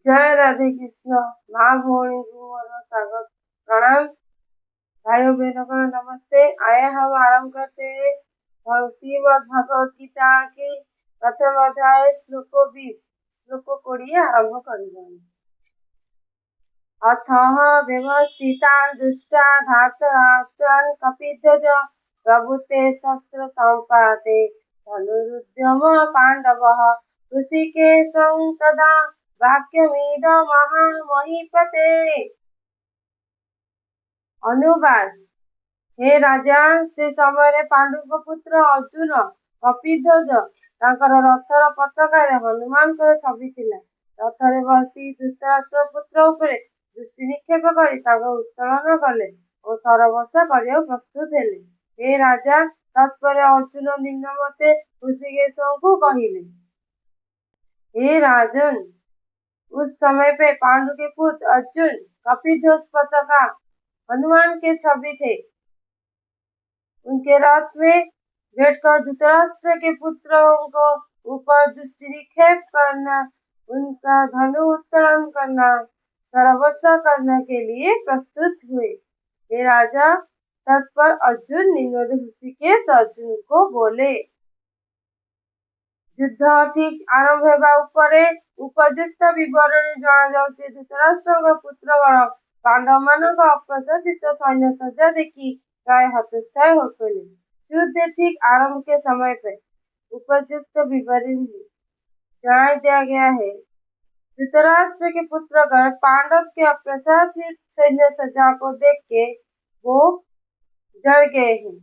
जय राधे कृष्ण। माँ भौणी को मोर स्वागत प्रणाम। भाइयों बहनों को नमस्ते। आए हम आरंभ करते हैं श्रीमद् भगवद गीता के प्रथम अध्याय श्लोक 20 श्लोक 20 आरंभ करिबा। अथः व्यवस्थितान् दुष्टा धार्तराष्ट्रान् कपिध्वज प्रभुते शस्त्र सम्पाते धनुरुद्यम पाण्डवः ऋषिकेशं तदा वाक्यमिदमहामहीपते। अनुवाद। हे राजा, से समय पांडुଙ୍କ पुत्र अर्जुन कपिध्वज ତାଙ୍କର ରଥର ପତାକାରେ ହନୁମାନଙ୍କର ଛବି ଥିଲା। ରଥରେ ବସି ଧୃତରାଷ୍ଟ୍ର ପୁତ୍ର ଉପରେ ଦୃଷ୍ଟି ନିକ୍ଷେପ କରି ତାଙ୍କୁ ଉତ୍ତୋଳନ କଲେ ଓ ସରବର୍ଷା କରିବାକୁ ପ୍ରସ୍ତୁତ ହେଲେ। हे राजा, तत्पर अर्जुन निम्नमते ऋषिकेशଙ୍କୁ କହିଲେ। हे राजन, उस समय पे पांडु के पुत्र अर्जुन कपिध्वज पताका हनुमान के छवि थे। उनके रथ में बैठकर धृतराष्ट्र के पुत्रों को ऊपर दृष्टि निक्षेप करना, उनका धनु उत्तोलन करना, सरवर्षा करने के लिए प्रस्तुत हुए। हे राजा, तत्पर अर्जुन निम्न ऋषिकेश अर्जुन को बोले। युद्ध ठीक आरंभ हेबा उपरे उपयुक्त विवरणी जणाଯାଉଛି। धृतराष्ट्रଙ୍କ ପୁତ୍ରଗଣ ପାଣ୍ଡବମାନଙ୍କ ଅପ୍ରସାଦିତ सैन्य सज्जा देखी प्राय हतोत्साह हो पड़े। युद्ध ठीक आरंभ के समय पर उपयुक्त विवरण जणा दिया गया है। धृतराष्ट्र के पुत्रगण पांडव के अप्रसादित सैन्य सज्जा को देख के वो डर गए हैं।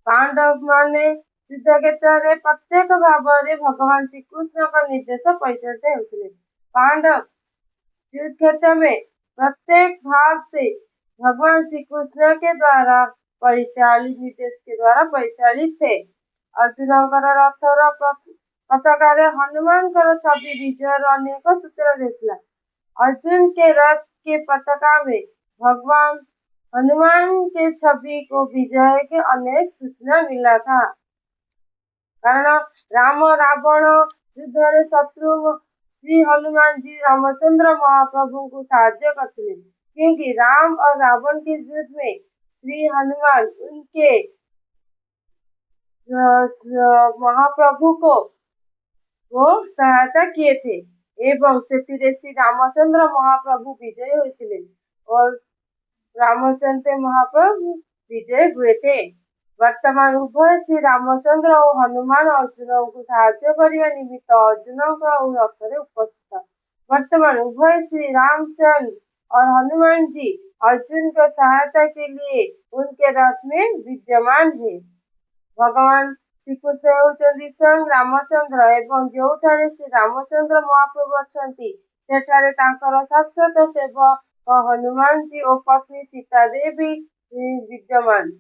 पांडव माने युद्ध क्षेत्र प्रत्येक भाव में भगवान श्रीकृष्ण का निर्देश परिचालित होते। पांडव युद्ध क्षेत्र में प्रत्येक भाव से भगवान श्री कृष्ण के द्वारा परिचालित निर्देश के द्वारा परिचालित थे। अर्जुन रथर पताकार हनुमान छवि विजय अनेक सूचना देता। अर्जुन के रथ के पताका में भगवान हनुमान के छवि को विजय के अनेक सूचना मिला था। कारण राम रावण युद्ध शत्रु श्री हनुमान जी रामचंद्र महाप्रभु को साहाय्य करते, क्योंकि राम और रावण के युद्ध में श्री हनुमान उनके महाप्रभु को वो सहायता किए थे एवं से श्री रामचंद्र महाप्रभु विजय होते और रामचंद्र महाप्रभु विजय हुए थे। वर्तमान उभय श्री रामचंद्र और हनुमान अर्जुन को साहाय्य करने निमित्त अर्जुन रथ उपस्थित। वर्तमान उभय श्री रामचंद्र और हनुमान जी अर्जुन को सहायता के लिए उनके रथ में विद्यमान है। भगवान श्री कृष्ण होउचंती स्वयं रामचंद्र एवं जोठारे श्री रामचंद्र महाप्रभु अछंती सेठारे तांकर शाश्वत सेवक हनुमान जी और पत्नी सीता देवी विद्यमान।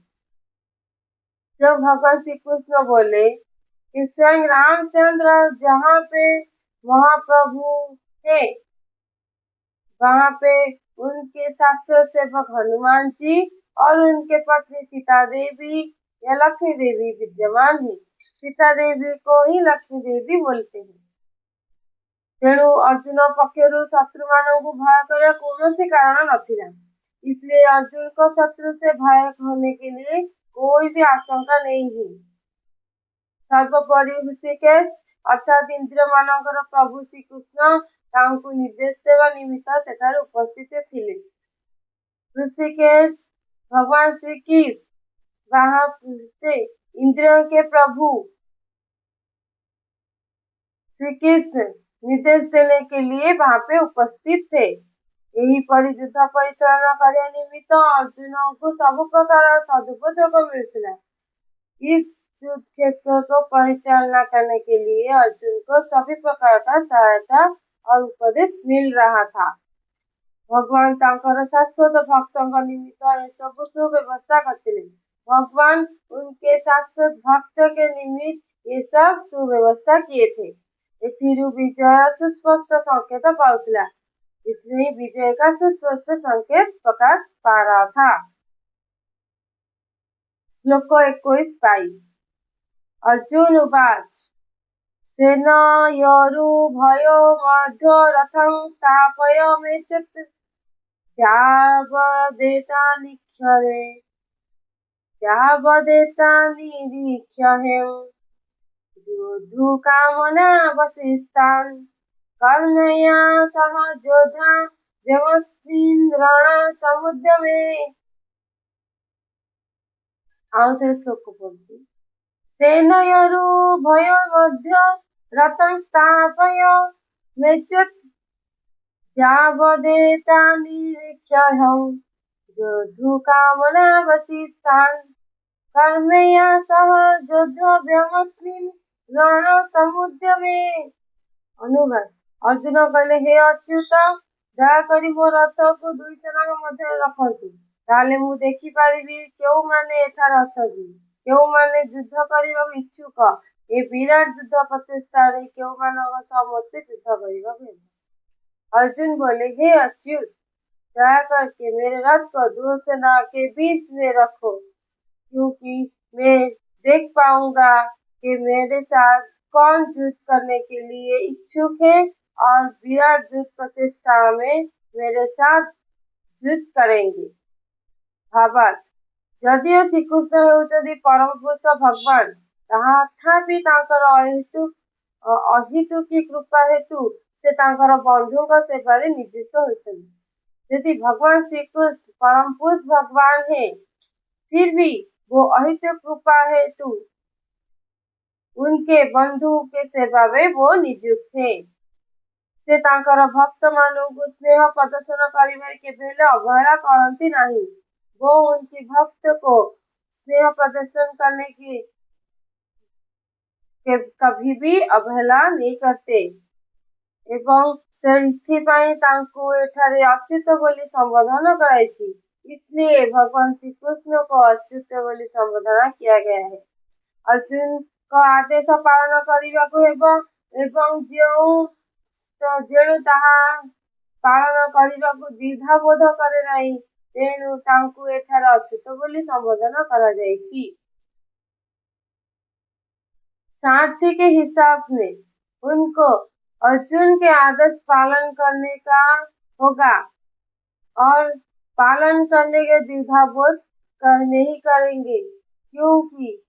जब भगवान श्री कृष्ण बोले कि स्वयं रामचंद्र जहाँ पे महाप्रभु है वहाँ पे उनके शाश्वत सेवक हनुमान जी और उनके पत्नी सीता देवी या लक्ष्मी देवी विद्यमान है। सीता देवी को ही लक्ष्मी देवी बोलते हैं। तेणु अर्जुन पक्षरु शत्रु मानव भय कर कौन कारण नथिला। इसलिए अर्जुन को शत्रु से भय होने के लिए कोई भी आशंका नहीं है। सर्वोपरि ऋषिकेश अर्थात इंद्रिय मानकर प्रभु श्री कृष्ण तांकु निर्देश देवा निमित्त सेठारे उपस्थित थिले। ऋषिकेश भगवान श्री कृष्ण वहाँ इंद्रियों के प्रभु श्री कृष्ण निर्देश देने के लिए वहाँ पे उपस्थित थे। यही युद्ध परिचालना करने निमित्त अर्जुन को सब प्रकार सदुपयोग मिलता। इस युद्ध क्षेत्र को परिचालना करने के लिए अर्जुन को सभी प्रकार का सहायता और उपदेश मिल रहा था। भगवान तांकर शाश्वत भक्तों निमित्त ये सब सुव्यवस्था करते। भगवान उनके शाश्वत भक्त के निमित्त ये सब सुव्यवस्था किए थे। विजय सुस्पष्ट संकेत पाउला। इसमें विजय का सुस्पष्ट संकेत प्रकाश पा रहा था। श्लोक 21-22 अर्जुन उवाच सेनयोरुभयो मध्ये रथं स्थापयाम्येतत् यावदेतान्निरीक्ष्यहेम् योद्धुकामना वसिष्ठान् कर्णया सह योधा व्यवस्मिन् रणसमुद्यमे। ଆଉ ଥରେ ଶ୍ଲୋକ ପଢୁଛି। सेनयोरुभयोर्मध्ये रथं स्थापयाम्येतत् यावदेतान्निरीक्ष्यहेम् योद्धुकामना वसिष्ठान् कर्मया सह योद्धव्यमस्मिन् रणसमुद्यमे। ଅନୁବାଦ। ଅର୍ଜୁନ କହିଲେ, ହେ ଅଚ୍ୟୁତ, ଦୟାକରି ମୋ ରଥକୁ ଦୁଇ ସେନାଙ୍କ ମଧ୍ୟରେ ରଖନ୍ତୁ, ତାହେଲେ ମୁଁ ଦେଖିପାରିବି କେଉଁମାନେ ଏଠାରେ ଅଛନ୍ତି, କେଉଁମାନେ ଯୁଦ୍ଧ କରିବାକୁ ଇଚ୍ଛୁକ। ଏ ବିରାଟ ଯୁଦ୍ଧ ପ୍ରଚେଷ୍ଟାରେ କେଉଁମାନଙ୍କ ସହ ମୋତେ ଯୁଦ୍ଧ କରିବାକୁ ହେବ। अर्जुन बोले, हे अच्युत, दया करके मेरे रथ को दो सेना के बीच में रखो, क्योंकि मैं देख पाऊंगा कि मेरे साथ कौन युद्ध करने के लिए इच्छुक है और विराट युद्ध प्रतिष्ठा में मेरे साथ युद्ध करेंगे। भावार्थ। ଯଦିଓ ଶ୍ରୀକୃଷ୍ଣ ହେଉଛନ୍ତି ପରମ ପୁରୁଷ ଭଗବାନ, ତଥାପି ତାଙ୍କର ଅହେତୁକୀ କୃପା ହେତୁ ସେ ତାଙ୍କର ବନ୍ଧୁଙ୍କ ସେବାରେ ନିଯୁକ୍ତ ହୋଇଛନ୍ତି। यदि भगवान श्री कृष्ण परम पुरुष भगवान है, फिर भी वो अहेतुक कृपा हेतु उनके बंधु के सेवा में वो नियुक्त है। से तांकर भक्त मानू स्नेह प्रदर्शन करिबार केबेले अवहेला करती नहीं। वो उनके भक्त को स्नेह प्रदर्शन करने की कभी भी अवहेला नहीं करते एवं ସେଥିପାଇଁ ତାଙ୍କୁ ଏଠାରେ ଅଚ୍ୟୁତ ବୋଲି संबोधन कराई। इसलिए भगवान श्री कृष्ण को अच्युत बोली संबोधन किया गया है। अर्जुन को आदेश पालन କରିବାକୁ ହେବ ଏବଂ ଯେଣୁ ତାହା ପାଳନ କରିବାକୁ ଦ୍ୱିଧାବୋଧ କରେ ନାହିଁ, ତେଣୁ ତାଙ୍କୁ ଏଠାରେ ଅଚ୍ୟୁତ ବୋଲି संबोधन କରାଯାଇଛି। सारथी के हिसाब में उनको अर्जुन के आदेश पालन करने का होगा और पालन करने के द्विधाबोध नहीं करेंगे, क्योंकि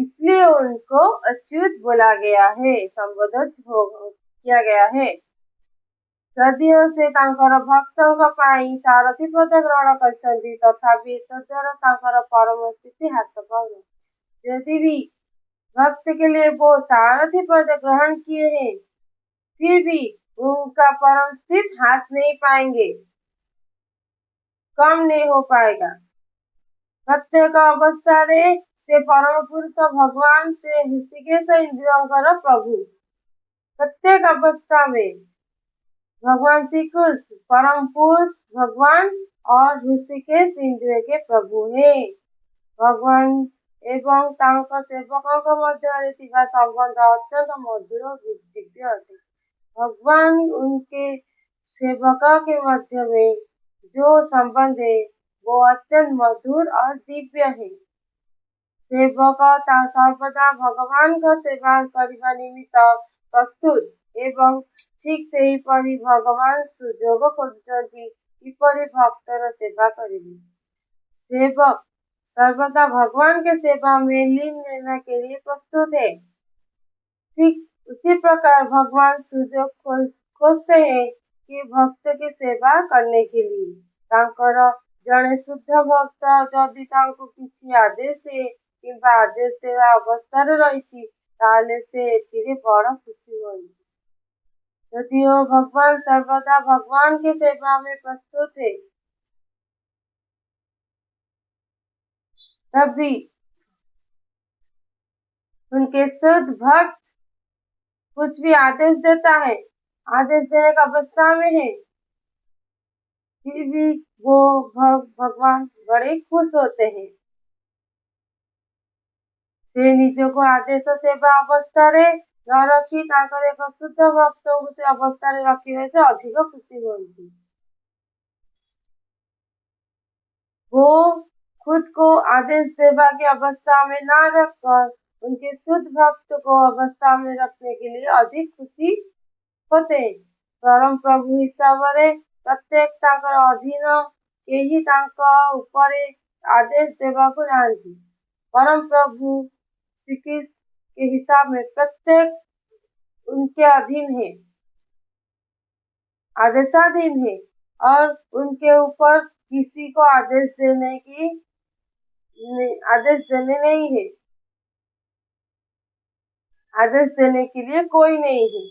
इसलिए उनको अच्युत बोला गया है, संबोधित किया गया है। ଯଦିଓ ସେ ତାଙ୍କର ଭକ୍ତଙ୍କ ପାଇଁ ସାରଥୀ ପଦ ଗ୍ରହଣ କରିଛନ୍ତି, ତଥାପି ଏତଦ୍ଦ୍ୱାରା ତାଙ୍କର परम स्थिति ह्रास पाउନାହିଁ। यदि भी भक्त के लिए वो सारथी पद ग्रहण किए हैं, फिर भी उनका परम स्थित ह्रास नहीं पाएंगे, कम नहीं हो पाएगा। प्रत्येक अवस्था रे से परम पुरुष भगवान से ऋषिकेश इंद्रियों प्रभु। प्रत्येक अवस्था में भगवान श्री कृष्ण परम पुरुष भगवान और ऋषिकेश इंद्रिय के प्रभु है। भगवान एवं तांक सेवकों मध्य संबंध अत्यंत मधुर और दिव्य अटे। भगवान उनके सेवकों के मध्य में जो संबंध है वो अत्यंत मधुर और दिव्य है। सेवक सर्वदा भगवान को सेवा करने निमित्त प्रस्तुत एवं ठीक से ही परी भगवान सुजोग खोजुचंती किपरि भक्तर सेवा करिबे। सेवक सर्वदा भगवान के सेवा में लीन रहने के लिए प्रस्तुत है। ठीक उसी प्रकार भगवान सुजोग खोजते हैं कि भक्त की सेवा करने के लिए। तांकर जड़े शुद्ध भक्त जदि तांको किछि आदेश दे किंबा आदेश देवा अवस्था रही ताले से एथिरे बड़ खुशी होई। यदिओ भगवान सर्वदा भगवान के सेवा में प्रस्तुत है, तब भी उनके शुद्ध भक्त कुछ भी आदेश देता है, आदेश देने का अवस्था में है, फिर भी वो भगवान बड़े खुश होते हैं। से निजो को आदेश सेवा अवस्था रे न रखी ताकर एक शुद्ध भक्त को से अवस्था रे रखिवे से अधिक खुशी होती। वो खुद को आदेश देवा की अवस्था में न रखकर उनके शुद्ध भक्त को अवस्था में रखने के लिए अधिक खुशी होते हैं। परम प्रभु हिसाବରେ प्रत्येक ତାଙ୍କର ଅଧୀନ କେହି ତାଙ୍କ ଉପରେ आदेश देवाको चाहती। परम प्रभु श्री कृष्ण के हिसाब में प्रत्येक उनके अधीन है, आदेशाधीन है और उनके ऊपर किसी को आदेश देने नहीं है, आदेश देने के लिए कोई नहीं है।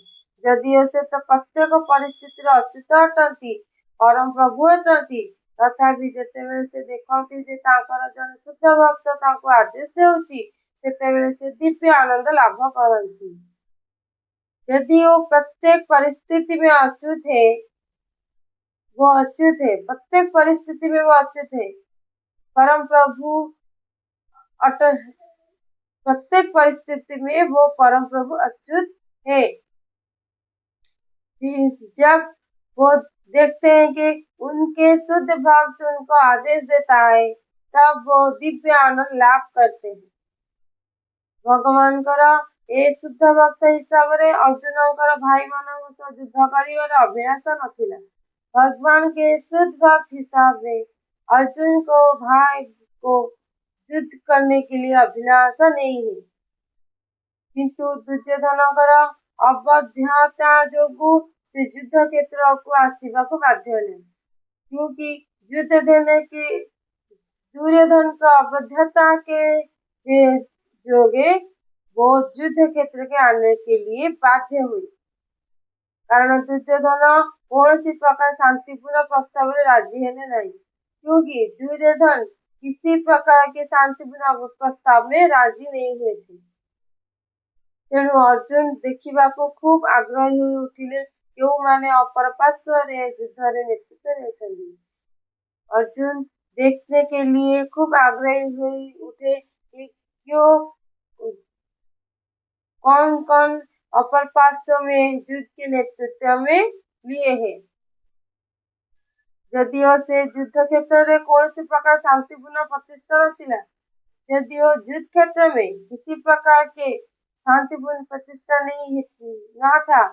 ଯଦିଓ ସେ ତ ପ୍ରତ୍ୟେକ ପରିସ୍ଥିତିରେ ଅଚ୍ୟୁତ ଅଟନ୍ତି, ପରମ ପ୍ରଭୁ ଅଟନ୍ତି, ତଥାପି ଯେତେବେଳେ ସେ ଦେଖନ୍ତି ଯେ ତାଙ୍କର ଜଣେ ଶୁଦ୍ଧ ଭକ୍ତ ତାଙ୍କୁ ଆଦେଶ ଦେଉଛି, ସେତେବେଳେ ସେ ଦିବ୍ୟ आनंद लाभ करती। यदि वो प्रत्येक परिस्थिति में अच्युत है, वो अच्युत है, प्रत्येक परिस्थिति में वो अच्युत है। परम प्रभु प्रत्येक परिस्थिति में वो परम प्रभु अच्युत है। जब वो देखते हैं कि उनके शुद्ध भक्त उनको आदेश देता है, तब वो दिव्य आनंद लाभ करते हैं। ଭଗବାନଙ୍କର ଏ ଶୁଦ୍ଧ ଭକ୍ତ ହିସାବରେ ଅର୍ଜୁନଙ୍କର ଭାଇମାନଙ୍କ ସହ ଯୁଦ୍ଧ କରିବାର ଅଭ୍ୟାସ ନଥିଲା। भगवान के शुद्ध भक्त हिसाब में अर्जुन को भाई को युद्ध करने के लिए अभिलाषा नहीं है, किंतु दुर्योधनଙ୍କର अवध्यता ଯୋଗୁ से युद्ध क्षेत्रକୁ ଆସିବାକୁ ବାଧ୍ୟ ହେଲେ, क्योंकि युद्ध देने के दुर्योधन का अवध्यता के जोगे वो युद्ध क्षेत्र के आने के लिए बाध्य हुए। कारण दुर्योधन कौन प्रकार शांतिपूर्ण प्रस्ताव में राजी है नहीं, क्योंकि दुर्योधन किसी प्रकार के शांतिपूर्ण प्रस्ताव में राजी नहीं हुए थे। तेणु अर्जुन देखा खूब आग्रही हो उठिले क्यों माने अपर पार्श्व युद्ध नेतृत्व ने। अर्जुन देखने के लिए खूब आग्रही हो उठे कि क्यों कौन कौन अपर पार्श्व में युद्ध के नेतृत्व में लिए हैं। यदिओ से युद्ध क्षेत्र में कौन प्रकार शांतिपूर्ण प्रतिष्ठा नथिला, यदिओ युद्ध क्षेत्र में किसी प्रकार के शांतिपूर्ण प्रतिष्ठा नहीं था,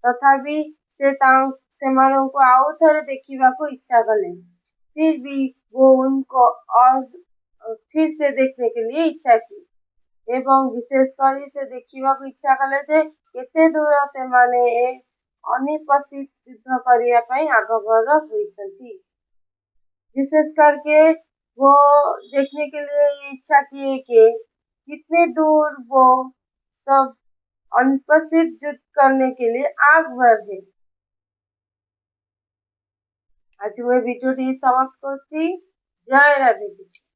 तथापि से मानव को आउ थे देखा इच्छा कले। फिर भी वो उनको और फिर से देखने के लिए इच्छा की एवं विशेषकर से देखा इच्छा कले जे केते दूर से माने अनिपसित युद्ध करने आगभर होती। विशेष करके वो देखने के लिए इच्छा किए कि कितने दूर वो सब अनिपसित युद्ध करने के लिए आग भर है। आज मैं वीडियो समाप्त करती। जय राधे कृष्ण।